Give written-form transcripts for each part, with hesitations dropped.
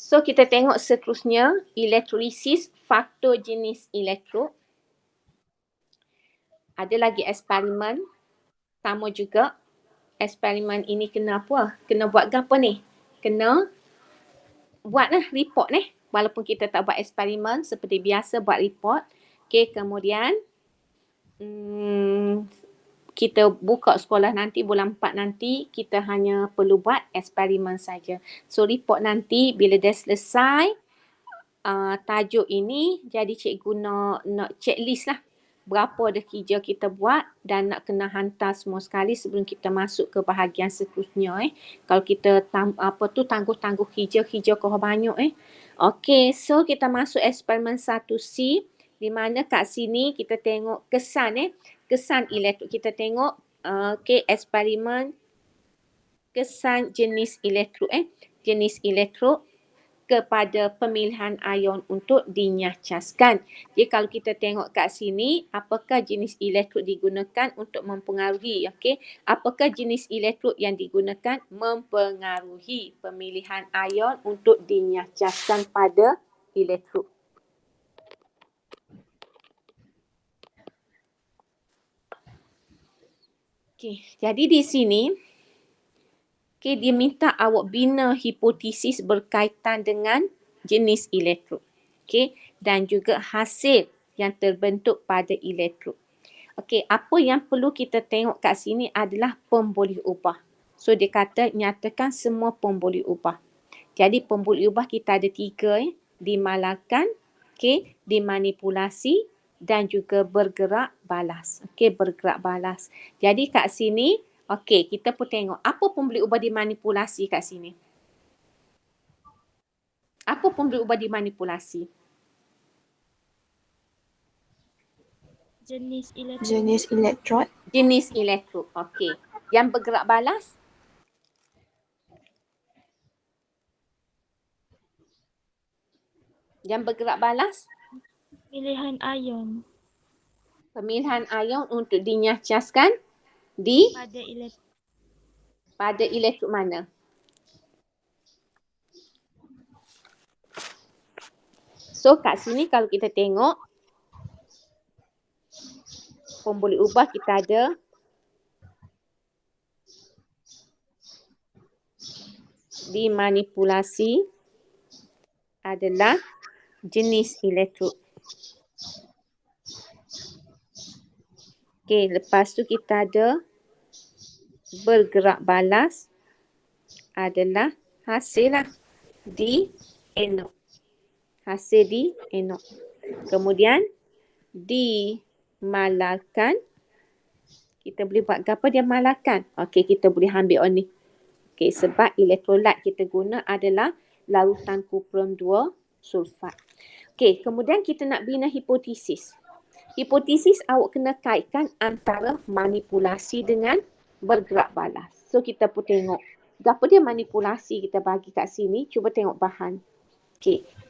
So kita tengok seterusnya elektrolisis faktor jenis elektrod. Ada lagi eksperimen sama juga. Eksperimen ini kena apa? Kena buat apa ni? Kena buat report ni. Walaupun kita tak buat eksperimen, seperti biasa buat report. Okay, kemudian kita buka sekolah nanti bulan 4 nanti, kita hanya perlu buat eksperimen saja. So report nanti bila dah selesai tajuk ini, jadi cikgu nak checklist lah. Berapa dah kerja kita buat dan nak kena hantar semua sekali sebelum kita masuk ke bahagian seterusnya. Kalau kita tangguh-tangguh kerja kau banyak. Okey, so kita masuk eksperimen 1C di mana kat sini kita tengok kesan kesan elektrod. Kita tengok eksperimen kesan jenis elektrod jenis elektrod kepada pemilihan ion untuk dinyahcaskan. Jadi kalau kita tengok kat sini, apakah jenis elektrod digunakan untuk mempengaruhi, okey? Apakah jenis elektrod yang digunakan mempengaruhi pemilihan ion untuk dinyahcaskan pada elektrod. Okey, jadi di sini dia minta awak bina hipotesis berkaitan dengan jenis elektrod. Dan juga hasil yang terbentuk pada elektrod. Apa yang perlu kita tengok kat sini adalah pemboleh ubah. So dia kata nyatakan semua pemboleh ubah. Jadi pemboleh ubah kita ada 3 dimalarkan, dimanipulasi dan juga bergerak balas. Bergerak balas. Jadi kat sini kita pun tengok apa pemboleh ubah dimanipulasi kat sini. Apa pemboleh ubah dimanipulasi? Jenis elektrod. Jenis elektrod. Jenis elektrod. Okey. Yang bergerak balas? Yang bergerak balas? Pemilihan ion. Pemilihan ion untuk dinyahcaskan pada elektrod mana? So kat sini kalau kita tengok pemboleh ubah kita ada dimanipulasi adalah jenis elektrod. Lepas tu kita ada bergerak balas adalah hasil di anod. Hasil di anod. Kemudian dimalarkan. Kita boleh buat apa dia malarkan? Kita boleh ambil ni. Sebab elektrolit kita guna adalah larutan kuprum 2 sulfat. Kemudian kita nak bina hipotesis. Hipotesis awak kena kaitkan antara manipulasi dengan bergerak balas. So kita pun tengok apa dia manipulasi kita bagi kat sini. Cuba tengok bahan.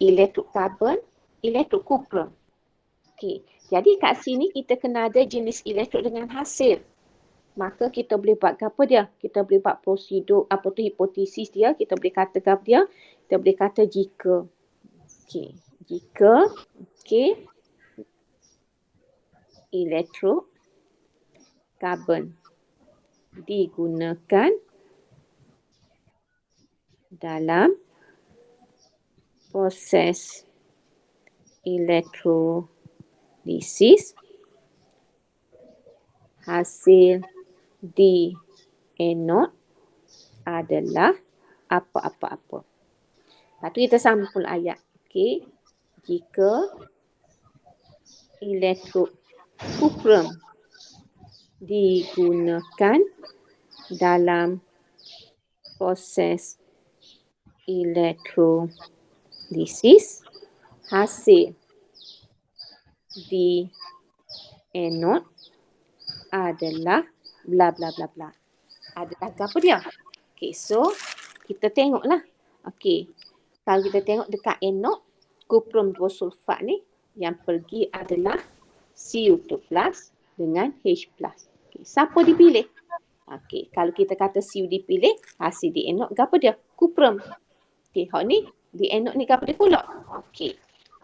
Elektrod karbon, elektrod kuprum. Jadi kat sini kita kena ada jenis elektrod dengan hasil. Maka kita boleh buat apa dia? Kita boleh buat prosedur, hipotesis dia. Kita boleh kata apa dia? Kita boleh kata jika. Jika, elektrod karbon digunakan dalam proses elektrolisis, hasil di anod adalah apa-apa-apa. Lepas tu kita sambung ayat. Jika elektrod kuprum digunakan dalam proses elektrolisis, hasil di anod adalah bla bla bla bla. Adalah apa dia? So kita tengoklah. Kalau kita tengok dekat anod, kuprum 2 sulfat ni yang pergi adalah Cu2 plus dengan H plus. Siapa dipilih? Kalau kita kata Cu dipilih, hasil di anod apa dia? Kuprum. Hak ni Di anode ni apa dia pula? Okey.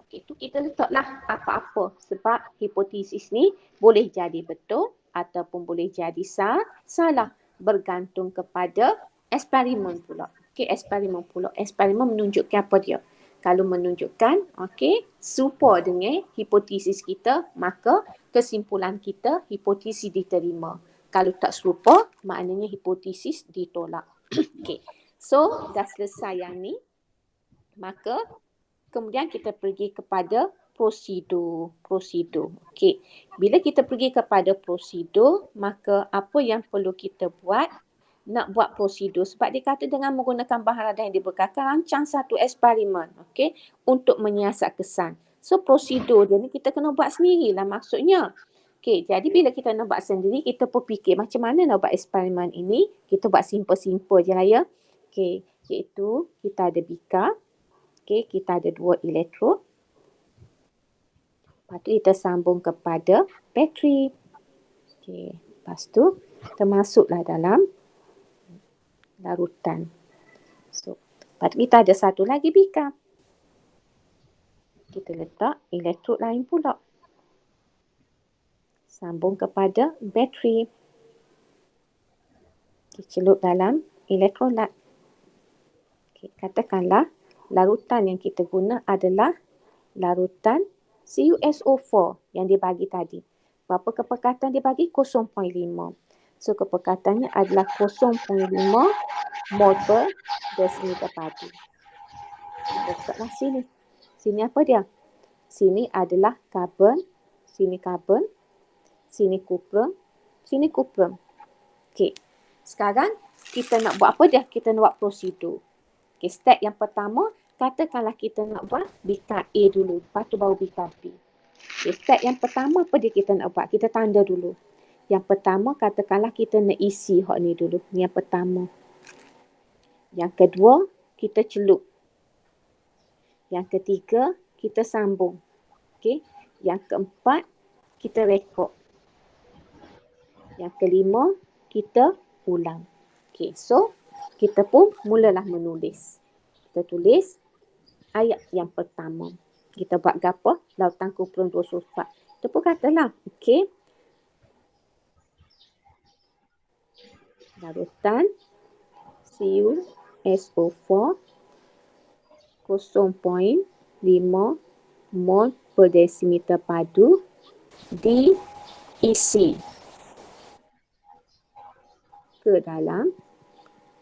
Okey, tu kita letaklah apa-apa sebab hipotesis ni boleh jadi betul ataupun boleh jadi salah bergantung kepada eksperimen pula. Okey, eksperimen pula. Eksperimen menunjukkan apa dia? Kalau menunjukkan, okey, serupa dengan hipotesis kita, maka kesimpulan kita hipotesis diterima. Kalau tak serupa, maknanya hipotesis ditolak. Okey. So, dah selesai yang ni. Maka kemudian kita pergi kepada prosedur. Okey. Bila kita pergi kepada prosedur, maka apa yang perlu kita buat? Nak buat prosedur sebab dia kata dengan menggunakan bahan radar yang diberkakan, rancang satu eksperimen, okey, untuk menyiasat kesan. So prosedur dia ni kita kena buat sendirilah maksudnya. Okey, jadi bila kita nak buat sendiri, kita pun fikir macam mana nak buat eksperimen ini. Kita buat simple-simple je lah ya. Okey, iaitu kita ada bika. Okey, kita ada 2 elektrod. Lepas tu kita sambung kepada bateri. Okey, lepas tu kita masuklah dalam larutan. So, lepas tu kita ada satu lagi bika. Kita letak elektrod lain pula. Sambung kepada bateri. Kita celup dalam elektrolat. Okey, katakanlah larutan yang kita guna adalah larutan CuSO4 yang dibagi tadi. Berapa kepekatan dia bagi? 0.5. So kepekatannya adalah 0.5 mol per desimeter padu. Kita letaklah sini. Sini apa dia? Sini adalah karbon, sini karbon, sini kuprum, sini kuprum. Okey. Sekarang kita nak buat apa dia? Kita nak buat prosedur. Okey, step yang pertama, katakanlah kita nak buat bika A dulu, lepas tu baru bika B. Okay, step yang pertama apa dia kita nak buat? Kita tanda dulu. Yang pertama katakanlah kita nak isi hot ni dulu. Ni yang pertama. Yang kedua kita celup. Yang ketiga kita sambung. Okey. Yang keempat kita rekod. Yang kelima kita ulang. Okey, so kita pun mulalah menulis. Kita tulis ayat yang pertama. Kita buat gapo? Lautan kuprum 2 sulfat. Kita pun katalah, okey. Larutan CuSO4 0.5 mol per desimeter padu diisi ke dalam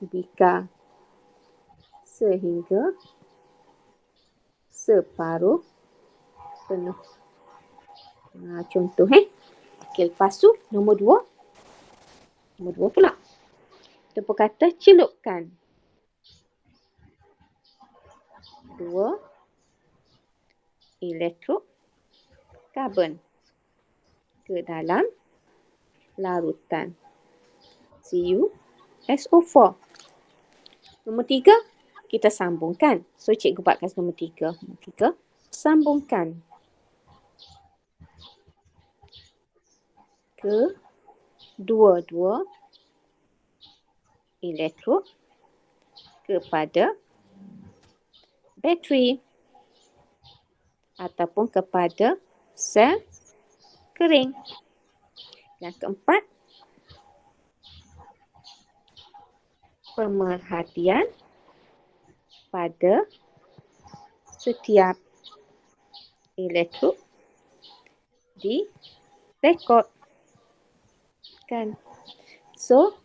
bika sehingga separuh penuh. Contoh Okey, lepas tu nombor 2. Nombor 2 pula. Kita pun kata celupkan 2 elektrod karbon ke dalam larutan CuSO4. Nombor 3 kita sambungkan. So cikgu buat kat nombor 3. Nombor 3 sambungkan ke dua-dua elektrod kepada bateri ataupun kepada sel kering. Yang keempat, pemerhatian pada setiap elektrod direkodkan. So,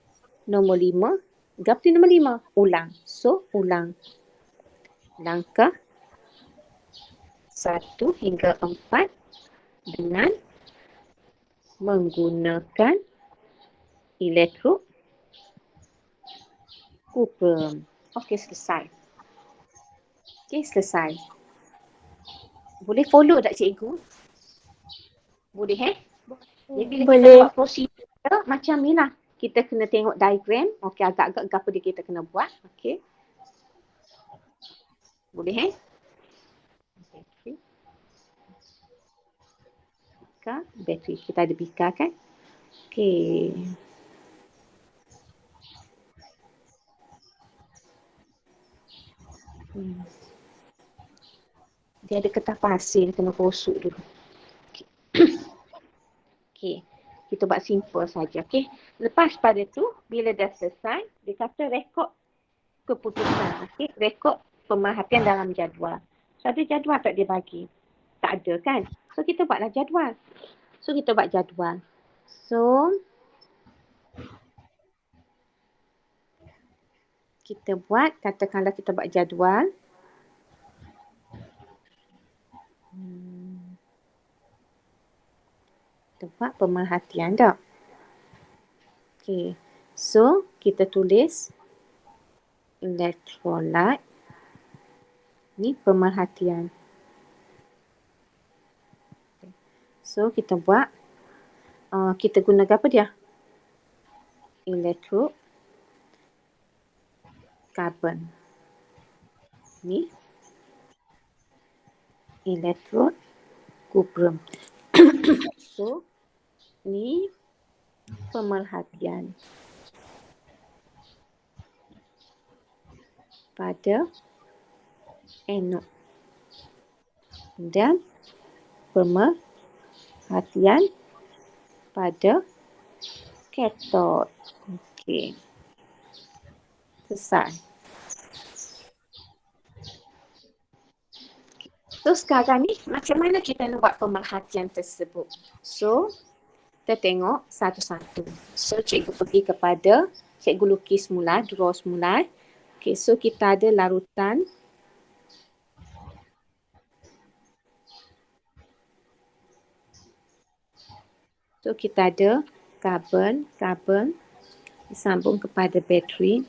nombor 5, gap di nombor 5, ulang. So, ulang. Langkah 1 hingga 4 dengan menggunakan elektrod kuprum. Okey, selesai. Okey, selesai. Boleh follow tak cikgu? Boleh Jadi bila kita Boleh. buat prosedur macam ni lah. Kita kena tengok diagram. Okey, agak-agak apa dia kita kena buat. Okey. Boleh Okey. Bika, bateri. Kita ada bika kan? Okey. Dia ada kertas pasir, kena gosok dulu. Okey. Kita buat simple saja. Okey. Lepas pada tu, bila dah selesai, dia kata rekod keputusan. Okey. Rekod pemerhatian dalam jadual. So, ada jadual tak dia bagi? Tak ada kan? So, kita buatlah jadual. So, kita buat jadual. So, kita buat, katakanlah kita buat jadual. Kita buat pemerhatian tak? Okay. So, kita tulis electrolyte. Ni pemerhatian. So, kita buat, kita guna apa dia? Electrode carbon. Ni electrode cuprum. So, ni pemerhatian pada anode dan pemerhatian pada kathod. Okey. Selesai. So sekarang ni macam mana kita nak buat pemerhatian tersebut? So kita tengok satu-satu. So cikgu pergi kepada, cikgu lukis semula, draw semula. Okay, so kita ada larutan. So kita ada karbon disambung kepada bateri.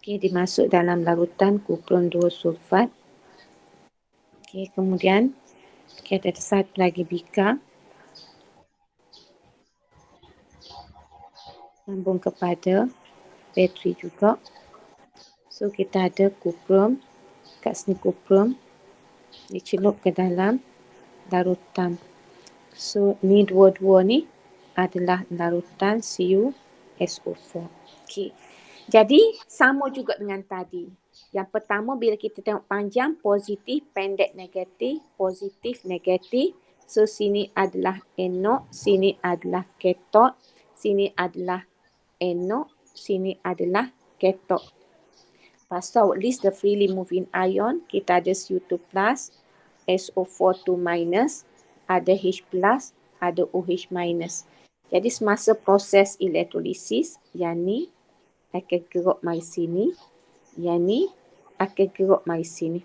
Okay, dimasuk dalam larutan kupron 2 sulfat. Okay, kemudian kita ada satu lagi bika. Sambung kepada bateri juga. So kita ada kupron, kat sini kupron dicelup ke dalam larutan. So ni dua-dua ni adalah larutan CuSO4. Okay. Jadi sama juga dengan tadi. Yang pertama bila kita tengok panjang, positif, pendek, negatif, positif, negatif. So sini adalah anode, sini adalah kathod, sini adalah anode, sini adalah kathod. Lepas tu list the freely moving ion, kita ada Cu2+, SO4 2-, ada H+, ada OH-. Jadi semasa proses elektrolisis, yang ni akan gerak mai sini, yang ni akan gerak mai sini.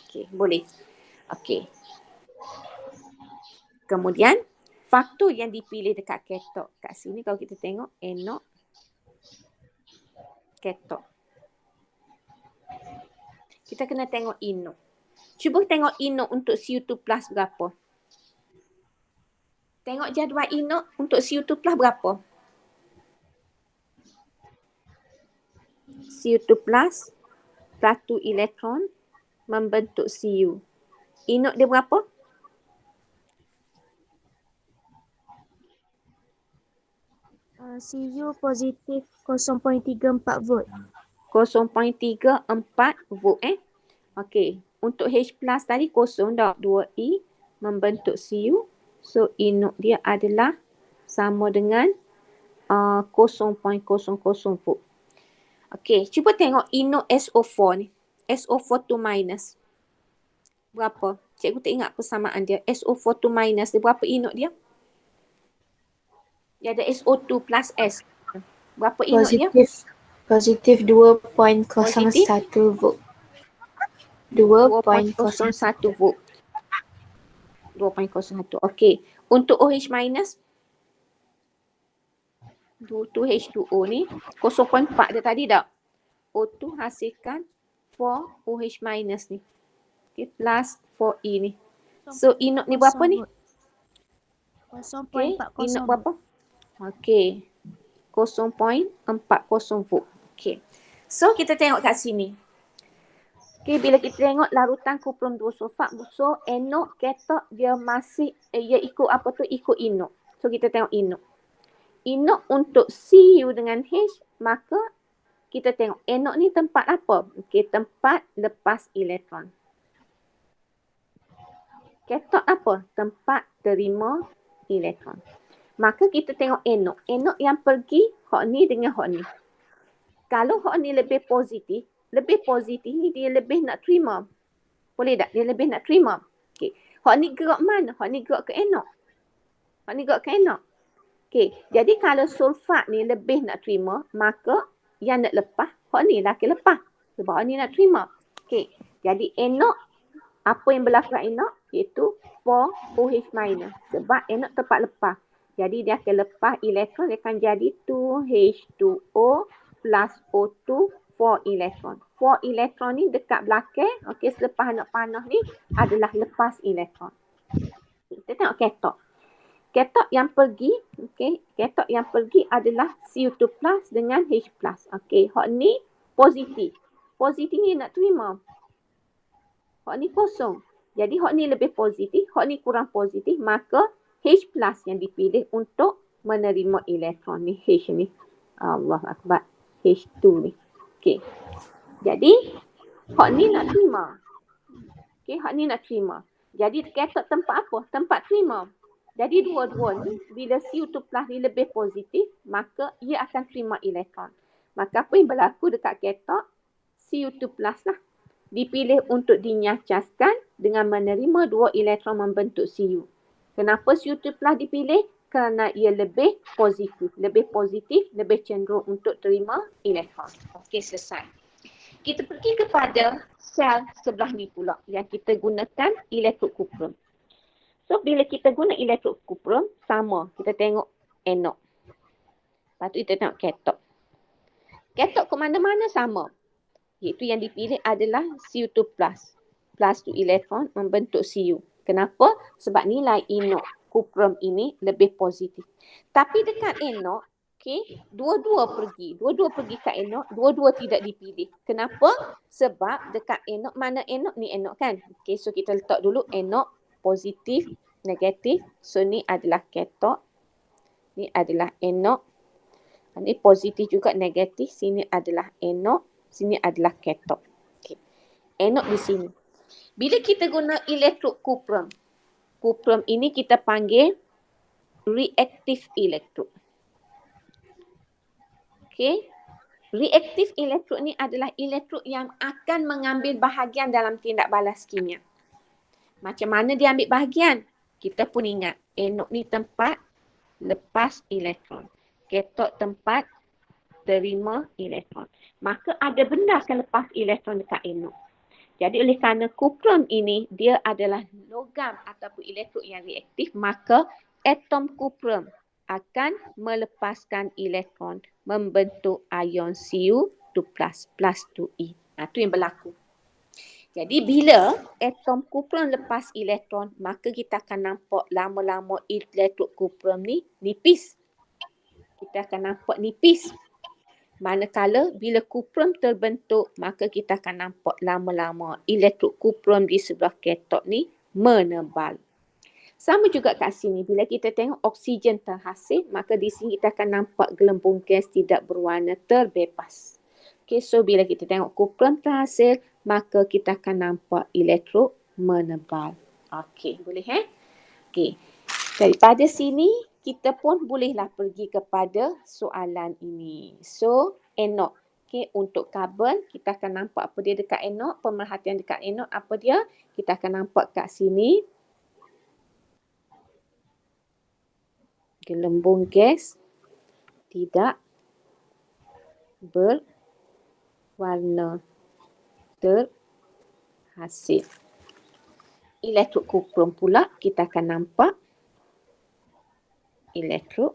Okey, boleh. Okey. Kemudian faktor yang dipilih dekat kathod. Kat sini kalau kita tengok anode, kathod. Kita kena tengok inok. Cuba tengok inok untuk Cu2+ berapa? Tengok jadual inok untuk Cu2+ berapa? Cu2+ satu elektron membentuk Cu. Inok dia berapa? Cu positif 0.34 volt. 0.34 volt Okey. Untuk H+ tadi kosong dah. 2E membentuk Cu. So inok dia adalah sama dengan 0.00 volt. Okey, cuba tengok inok SO4 ni. SO4 2-. Berapa? Cikgu tak ingat persamaan dia. SO4 2- dia berapa inok dia? Dia ada SO2 plus S. Berapa inok dia? Positif 2.01 volt. 2.01 2.01 volt. 2.01. Okey. Untuk OH-, 2H2O ni 0.4 dia tadi tak? O2 hasilkan 4OH- ni. Okey, plus 4E ni. So inok ni berapa ni? 0.40 inok berapa? Okey. 0.40 volt. Okey. So kita tengok kat sini. Okey, bila kita tengok larutan kupron 2 sulfat, so anode, kathod dia masih dia ikut apa tu? Ikut inok. So kita tengok inok. Inok untuk Cu dengan H, maka kita tengok anode ni tempat apa? Okey, tempat lepas elektron. Katot apa? Tempat terima elektron. Maka kita tengok anode. Anode yang pergi hok ni dengan hok ni. Kalau hok ni lebih positif ni dia lebih nak terima. Boleh tak? Dia lebih nak terima. Okey. Hok ni gerak mana? Hok ni gerak ke anode. Hok ni gerak ke anode. Okey. Jadi kalau sulfat ni lebih nak terima, maka yang nak lepas, hok ni laki lepas. Sebab hok ni nak terima. Okey. Jadi anode, apa yang berlaku kat anode? Iaitu 4 OH minus. Sebab anode tempat lepas. Jadi dia akan lepas elektron, dia akan jadi 2H2O plus O2, 4 elektron. 4 elektron ni dekat belakang, okey, selepas anak panah ni adalah lepas elektron. Kita tengok katot. Katot yang pergi, okey, katot yang pergi adalah CO2 plus dengan H plus. Okey, hok ni positif. Positif ni nak terima. Hok ni kosong. Jadi hok ni lebih positif, hok ni kurang positif, maka H plus yang dipilih untuk menerima elektron ni. H ni. Allah Akbar. H2 ni. Okey. Jadi, hok ni nak terima. Okey, hok ni nak terima. Jadi, katot tempat apa? Tempat terima. Jadi, dua-dua ni, bila CO2 plus ni lebih positif, maka ia akan terima elektron. Maka apa yang berlaku dekat katot? CO2 plus lah. Dipilih untuk dinyacaskan dengan menerima 2 elektron membentuk Cu. Kenapa CO2 plus dipilih? Kerana ia lebih positif. Lebih positif, lebih cenderung untuk terima elektron. Okey, selesai. Kita pergi kepada sel sebelah ni pula yang kita gunakan elektrod kuprum. So, bila kita guna elektrod kuprum, sama. Kita tengok anode. Lepas tu kita tengok katot. Katot ke mana-mana sama. Iaitu yang dipilih adalah CO2 plus. Plus 2 elektron membentuk Cu. Kenapa? Sebab nilai anode kuprum ini lebih positif. Tapi dekat anode, okey, dua-dua pergi kat anode, dua-dua tidak dipilih. Kenapa? Sebab dekat anode, mana anode ni anode kan? Okey, so kita letak dulu anode positif, negatif. So ni adalah katot. Ni adalah anode. Ni positif juga negatif. Sini adalah anode, sini adalah katot. Okey. Anode di sini. Bila kita guna elektrod kuprum, kuprum ini kita panggil reaktif elektrod. Okey. Reaktif elektrod ni adalah elektrod yang akan mengambil bahagian dalam tindak balas kimia. Macam mana dia ambil bahagian? Kita pun ingat, anode ni tempat lepas elektron. Katot tempat terima elektron. Maka ada benda akan lepas elektron dekat anode. Jadi oleh kerana kuprum ini dia adalah logam ataupun elektrod yang reaktif, maka atom kuprum akan melepaskan elektron membentuk ion Cu2+, plus 2E. Itu yang berlaku. Jadi bila atom kuprum lepas elektron, maka kita akan nampak lama-lama elektrod kuprum ni nipis. Kita akan nampak nipis. Manakala bila kuprum terbentuk, maka kita akan nampak lama-lama elektrod kuprum di sebelah katot ni menebal. Sama juga kat sini, bila kita tengok oksigen terhasil, maka di sini kita akan nampak gelembung gas tidak berwarna terbebas. Okay, so bila kita tengok kuprum terhasil, maka kita akan nampak elektrod menebal. Okey, boleh Okey. Daripada sini, kita pun bolehlah pergi kepada soalan ini. So, anode. Okay, untuk karbon, kita akan nampak apa dia dekat anode. Pemerhatian dekat anode apa dia? Kita akan nampak kat sini. Gelembung gas tidak berwarna terhasil. Elektrod kuprum pula, kita akan nampak elektrod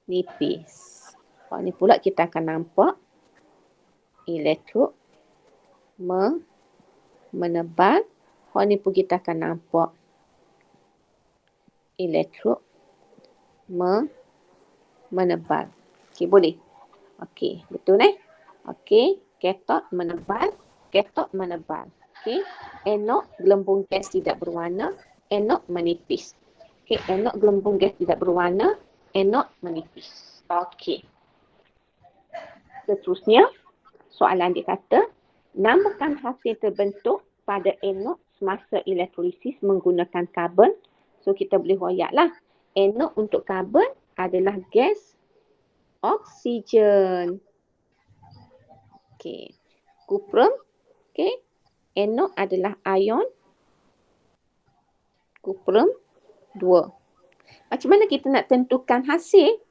menipis. Ni pula kita akan nampak elektrod menebal. Ni pun kita akan nampak elektrod menebal. Okey, boleh. Okey, betul Okey, katot menebal, katot menebal. Okey, anode gelembung gas tidak berwarna, anode menipis. Okey, anode gelembung gas tidak berwarna, anode menipis. Okey. Seterusnya, soalan dia kata, namakan hasil terbentuk pada anod semasa elektrolisis menggunakan karbon. So, kita boleh royaklah. Anod untuk karbon adalah gas oksigen. Okey. Kuprum, okey. Anod adalah ion kuprum 2. Macam mana kita nak tentukan hasil?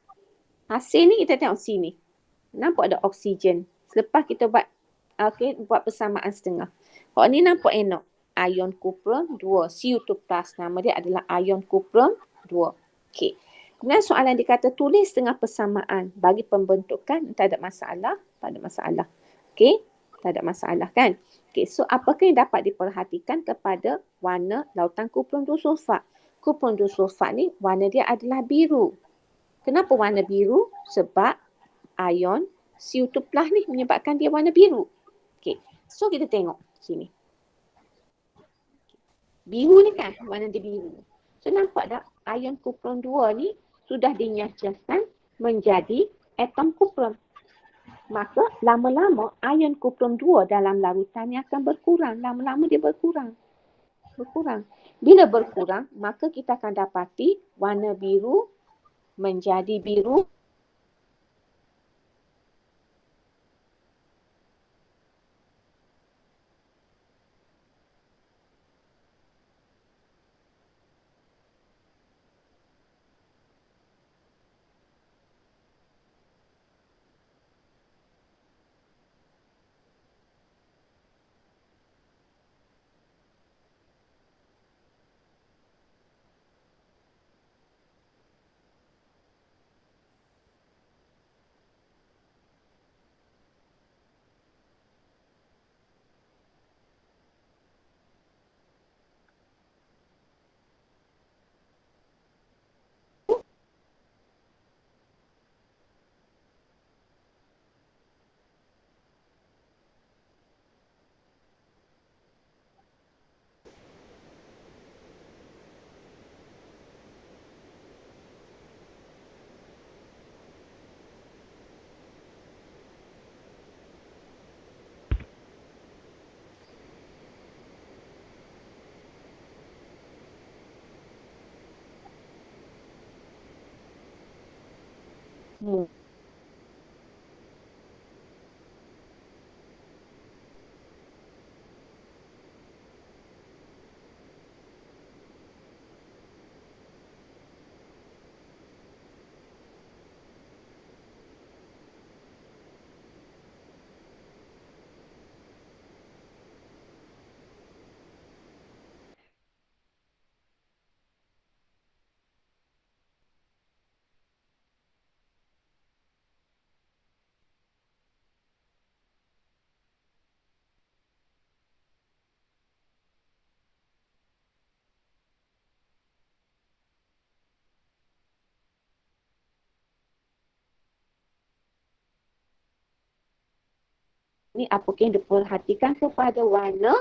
Hasil ni kita tengok sini. Nampak ada oksigen. Selepas kita buat persamaan setengah. Kalau ni nampak anod. Ion kuprum 2. Cu2+. Nama dia adalah ion kuprum 2. Okey. Kemudian soalan dia kata tulis setengah persamaan. Bagi pembentukan, tak ada masalah. Tak ada masalah. Okey. Tak ada masalah kan? Okey. So, apakah yang dapat diperhatikan kepada warna lautan kuprum 2 sulfat? Kuprum 2 sulfat ni warna dia adalah biru. Kenapa warna biru? Sebab ion Cu2+ ni menyebabkan dia warna biru. Okey. So, kita tengok sini. Biru ni kan, warna dia biru. So, nampak tak ion kuprum 2 ni sudah dinyaskan menjadi atom kuprum. Maka, lama-lama ion kuprum 2 dalam larutan ni akan berkurang. Lama-lama dia berkurang. Bila berkurang, maka kita akan dapati warna biru menjadi biru. Ni apakah yang diperhatikan kepada warna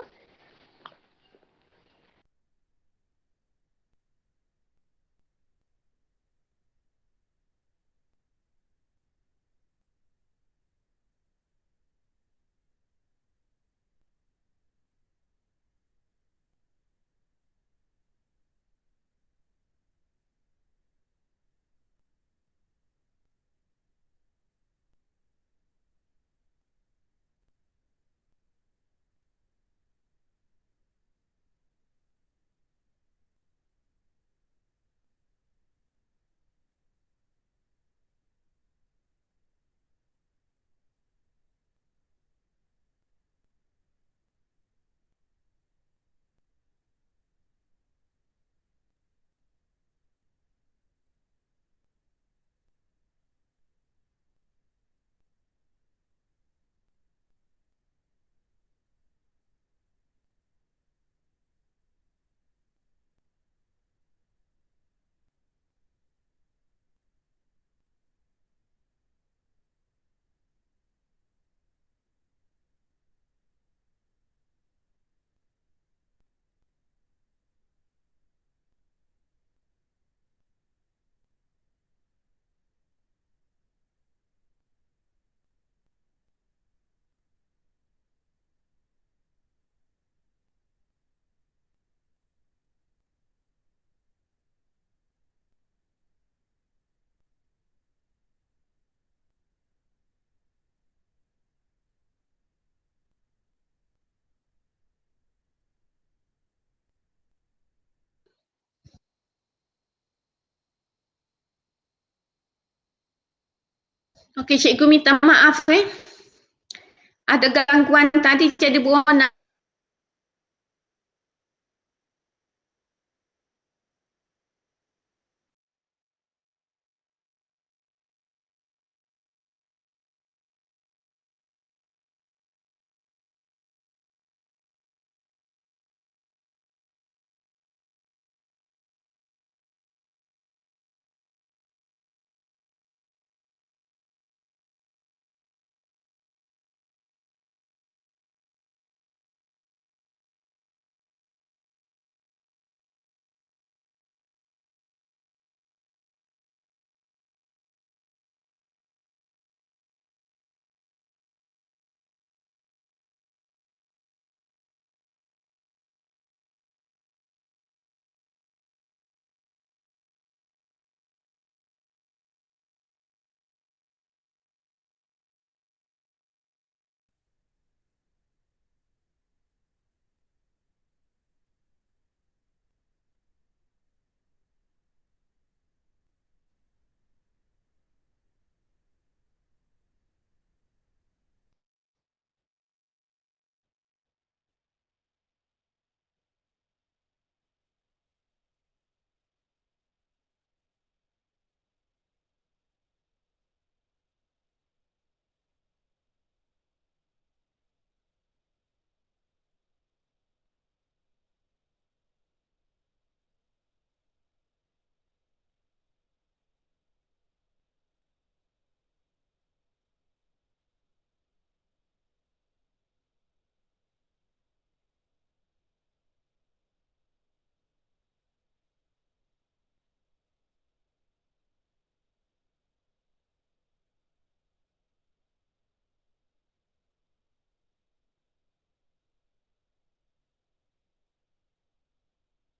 Okey, cikgu minta maaf ada gangguan tadi jadi berona.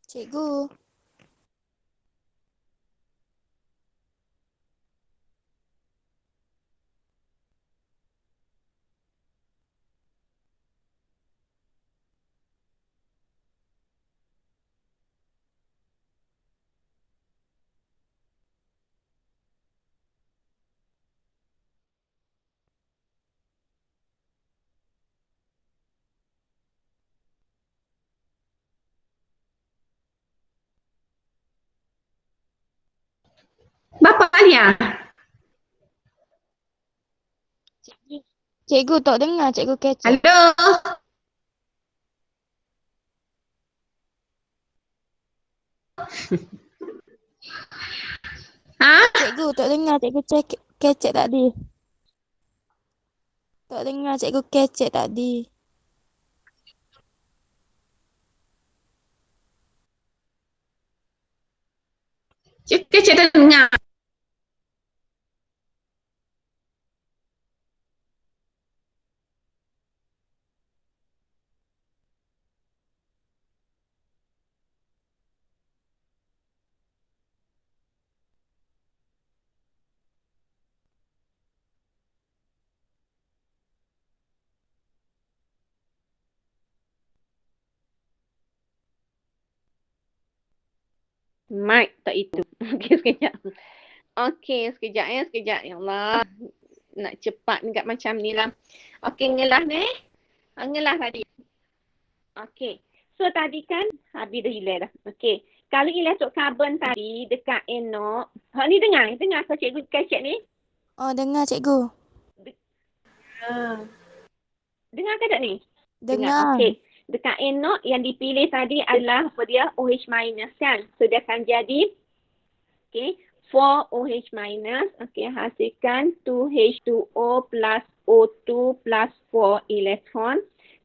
Cikgu. Bapa Alia. Cikgu tak dengar cikgu kecek. Halo. Ha? Cikgu tak dengar cikgu kecek tadi. Tak dengar cikgu kecek tadi. Cik tak dengar. Mic tak itu. Okey, sekejap. Okey, sekejap ya, sekejap. Ya Allah. Nak cepat enggak macam ni lah. Okey, ngelah ni. Ngelah tadi. Okey. So tadi kan habis dah hilang dah. Okey. Kalau elektrokarbon tadi dekat anode. Ni dengar. Dengar ke cikgu kecek ni? Oh, dengar cikgu. Dengar ke tak ni? Dengar. Okey. Dekat anode yang dipilih tadi adalah apa dia? OH minus kan? So dia akan jadi okey, 4OH minus, okey, hasilkan 2H2O plus O2 plus 4 elektron.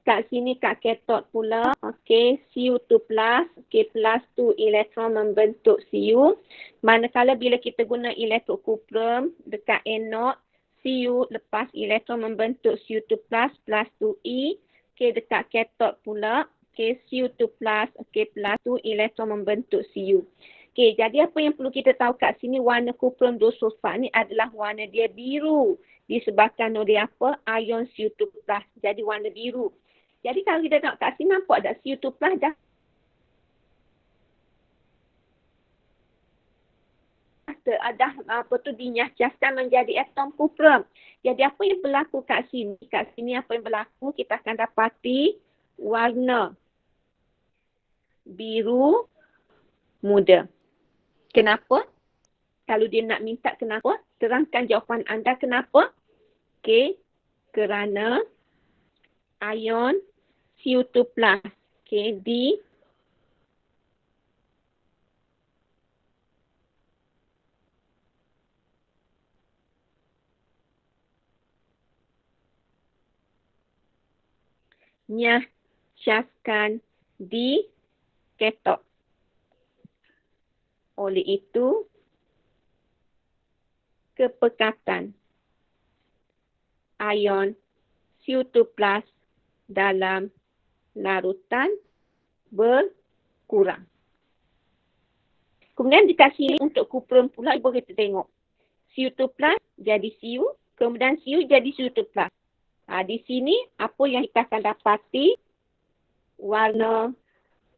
Kat sini kat kathod pula, okey, Cu2 plus, okey, plus 2 elektron membentuk Cu. Manakala bila kita guna elektrokuprum dekat anode, Cu lepas elektron membentuk Cu2 plus plus 2E. Okey, dekat kathod pula, okey, Cu2 plus, okey, plus 2 elektron membentuk Cu. Okey, jadi apa yang perlu kita tahu kat sini, warna kuprum dosulfat ni adalah warna dia biru. Disebabkan oleh apa? Ion Cu2+. Jadi warna biru. Jadi kalau kita tengok kat sini, nampak tak Cu2+ dah dinyahcaskan menjadi atom kuprum. Jadi apa yang berlaku kat sini? Kat sini apa yang berlaku? Kita akan dapati warna biru muda. Kenapa? Kalau dia nak minta kenapa, terangkan jawapan anda kenapa. Okey, kerana ion CO2+. Okey, dinyahcaskan di katot. Oleh itu, kepekatan ion CO2+ dalam larutan berkurang. Kemudian dikasih untuk kuprum pula, boleh kita tengok. CO2+ jadi Cu, kemudian Cu jadi CO2+. Di sini apa yang kita akan dapati? Warna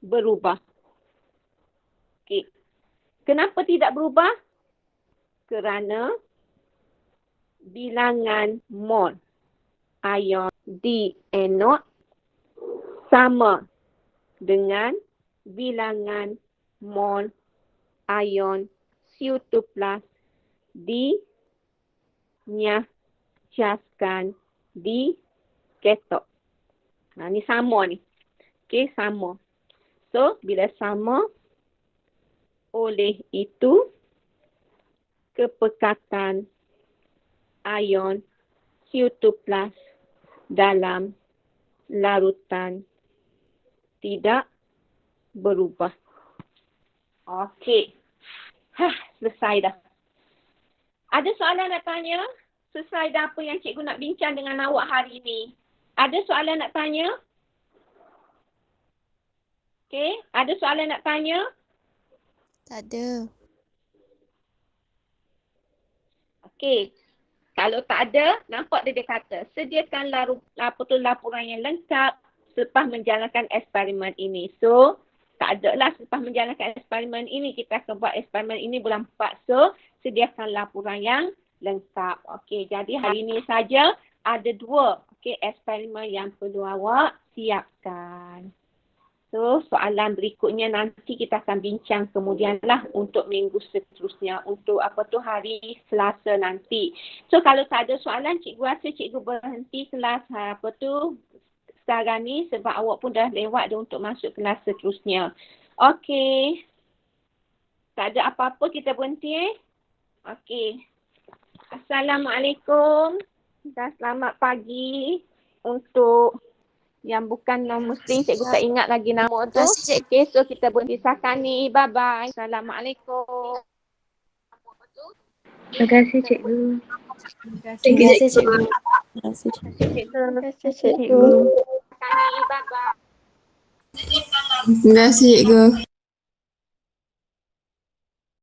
berubah. Okey. Kenapa tidak berubah? Kerana bilangan mol ion di anod sama dengan bilangan mol ion CO2+ dinyahcaskan di katot. Ni sama ni. Okey, sama. So, bila sama, oleh itu kepekatan ion CO2+ dalam larutan tidak berubah. Okey. Selesai dah. Ada soalan nak tanya? Selesai dah apa yang cikgu nak bincang dengan awak hari ini. Ada soalan nak tanya? Okey, ada soalan nak tanya? Tak ada. Okey. Kalau tak ada, nampak dia kata, sediakan laporan yang lengkap selepas menjalankan eksperimen ini. So, tak ada lah selepas menjalankan eksperimen ini. Kita akan buat eksperimen ini bulan 4. So, sediakan laporan yang lengkap. Okey, jadi hari ini saja ada 2 eksperimen yang perlu awak siapkan. So, soalan berikutnya nanti kita akan bincang kemudian lah untuk minggu seterusnya. Untuk hari Selasa nanti. So, kalau tak ada soalan, cikgu rasa cikgu berhenti kelas sekarang ni sebab awak pun dah lewat dah untuk masuk kelas seterusnya. Okey. Tak ada apa-apa, kita berhenti. Okey. Assalamualaikum dan selamat pagi untuk yang bukan non-Muslim. Cikgu tak ingat lagi nama tu. Okey, so kita berhenti setakat ni. Bye-bye. Assalamualaikum. Terima kasih cikgu. Terima kasih, cikgu. Terima kasih cikgu. Terima kasih, cikgu. Bye-bye. Terima kasih cikgu.